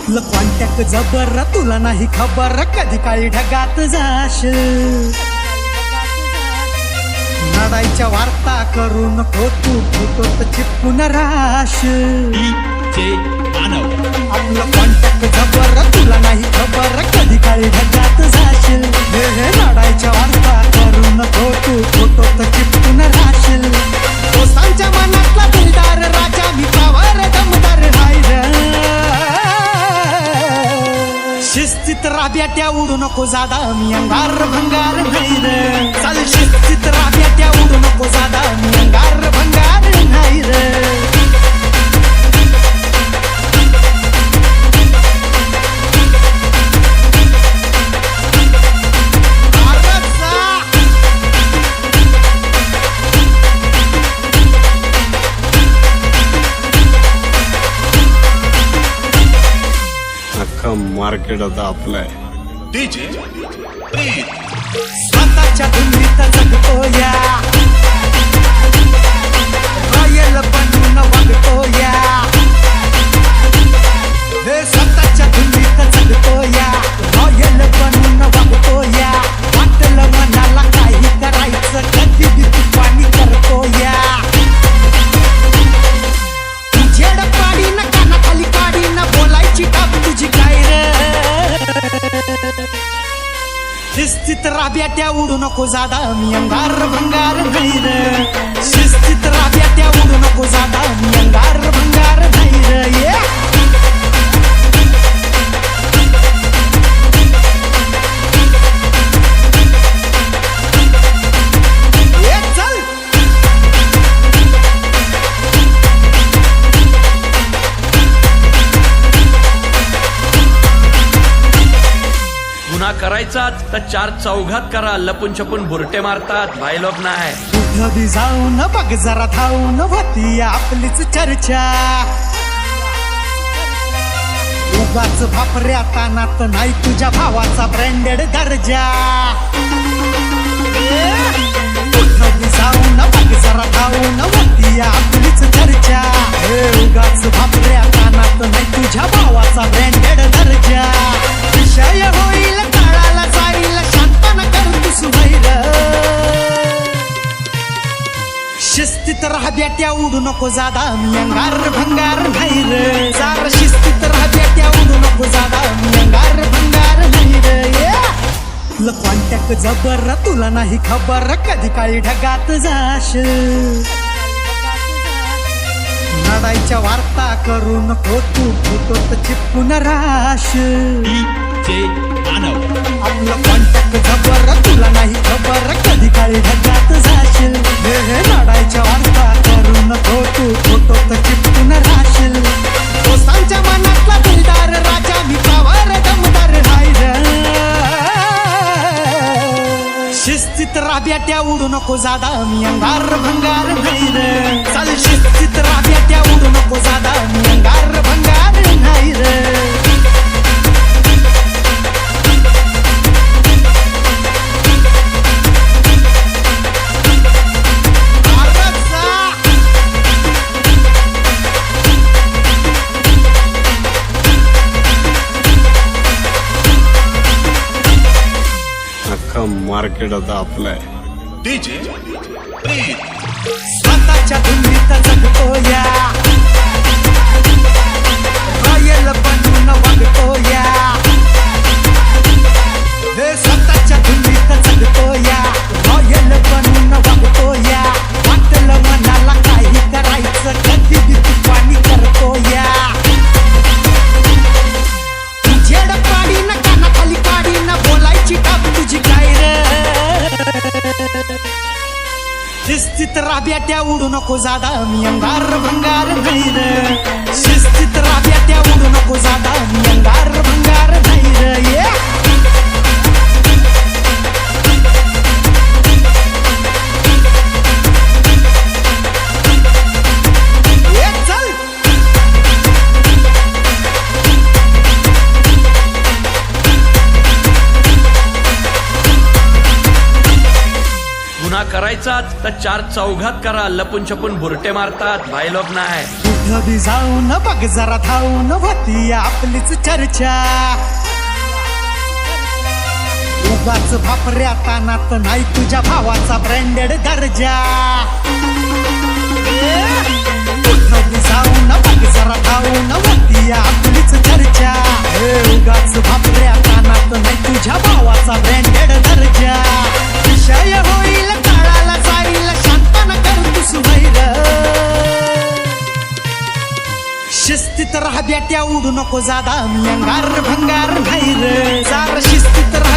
आपलं कॉन्टॅक्ट जबर तुला नाही खबर कधी काळी ढगात जाशील नडाईच्या वार्ता करू नको तू फोटोत चिपकून राहशील आपलं कॉन्टॅक्ट जबर तुला नाही खबर कधी काळी ढगात जाशील नडाईच्या वार्ता करू नको तू फोटोत चिपकून राहशील दोस्तांच्या मनातला दिलदार राजा मी पावर दमदार नाही शिस्तीत राब्याट्या उडू नको जादा मी अंगार भंगार नाही रे चाल शिस्तीत राब्याट्या उडू नको जादा मी अंगार भंगार नाही रे मार्केट आता आपलं आहे स्वतःच्या धुंदीत जगतो या रॉयल बनून वागतो या स्वतःच्या धुंदीत जगतो या रॉयल बनून वागतो या वाटलं मनाला काही करायचं कधी बी तू पाणी करतो या झेड पाडी न कानाखाली काढी न बोलायची टाप तुझी काय रे शिस्तीत राब्याट्या उडू नको जादा मी अंगार भंगार नाही रे शिस्तीत राब्याट्या उडू नको जादा मी अंगार भंगार नाही रे गुन्हा करायचा तर चार चौघात करा लपून छपून बुरटे मारतात भाई लोक नाही कुठं बी जाऊन बघ जरा धावून होती आपलीच चर्चा उगाच भापऱ्या तानात नाही तुझ्या भावाचा ब्रँडेड दर्जा कुठं बी जाऊन बघ जरा धावून होती आपलीच चर्चा उगाच भापऱ्या तानात नाही तुझ्या भावाचा ब्रँडेड दर्जा विषय होईल काळाला जाईल शांतपणा कर तू सुभैर शिस्तीत राब्याट्या उडू नको जादा मी अंगार भंगार नाही रे सार शिस्तीत राब्याट्या उडू नको जादा मी अंगार भंगार नाही रे कॉन्टॅक्ट जबर तुला नाही खबर कधी काळी ढगात जाशील नडाईच्या वार्ता करू नको तू फोटोत चिपकून राहशील आपलं कॉन्टॅक्ट जबर तुला नाही खबर कधी काळी ढगात जाशील नडाईच्या वार्ता करू नको तू फोटोत चिपकून राहशील दोस्तांच्या मनातला दिलदार राजा मी पावर दमदार नाही शिस्तीत राब्याट्या उडू नको जादा मी अंगार भंगार नाही रे चाल शिस्तीत राब्याट्या उडू नको जादा मी अंगार भंगार नाही रे मार्केट आता आपलं आहे स्वतःच्या धुंदीत जगतो या रॉयल बनून वागतो या स्वतःच्या धुंदीत जगतो या रॉयल बनून वागतो या वाटलं मनाला काही करायचं कधी बी तू पाणी करतो या झेड पाडी न कानाखाली काढी न बोलायची टाप तुझी काय रे शिस्तीत राब्याट्या उडू नको जादा मी अंगार भंगार नाही रे शिस्तीत राब्याट्या उडू नको जादा मी अंगार भंगार नाही रे गुन्हा करायचाच तर चार चौघात करा, लपून छपून बुरटे मारतात, भाई लोक नाही. कुठं बी जाऊन बघ जरा धावून होती आपलीच चर्चा. उगाच भापऱ्या तानात नाही तुझ्या भावाचा ब्रँडेड दर्जा. कुठं बी जाऊन बघ जरा धावून होती आपलीच चर्चा. उगाच भापऱ्या तानात नाही तुझ्या भावाचा ब्रँडेड दर्जा. विषय होईल काळाला जाईल शांतन कर तू सुभैर. शिस्तीत राहा बेट्या उडू नको जादा मी अंगार भंगार नाही रे. जरा शिस्तीत राहा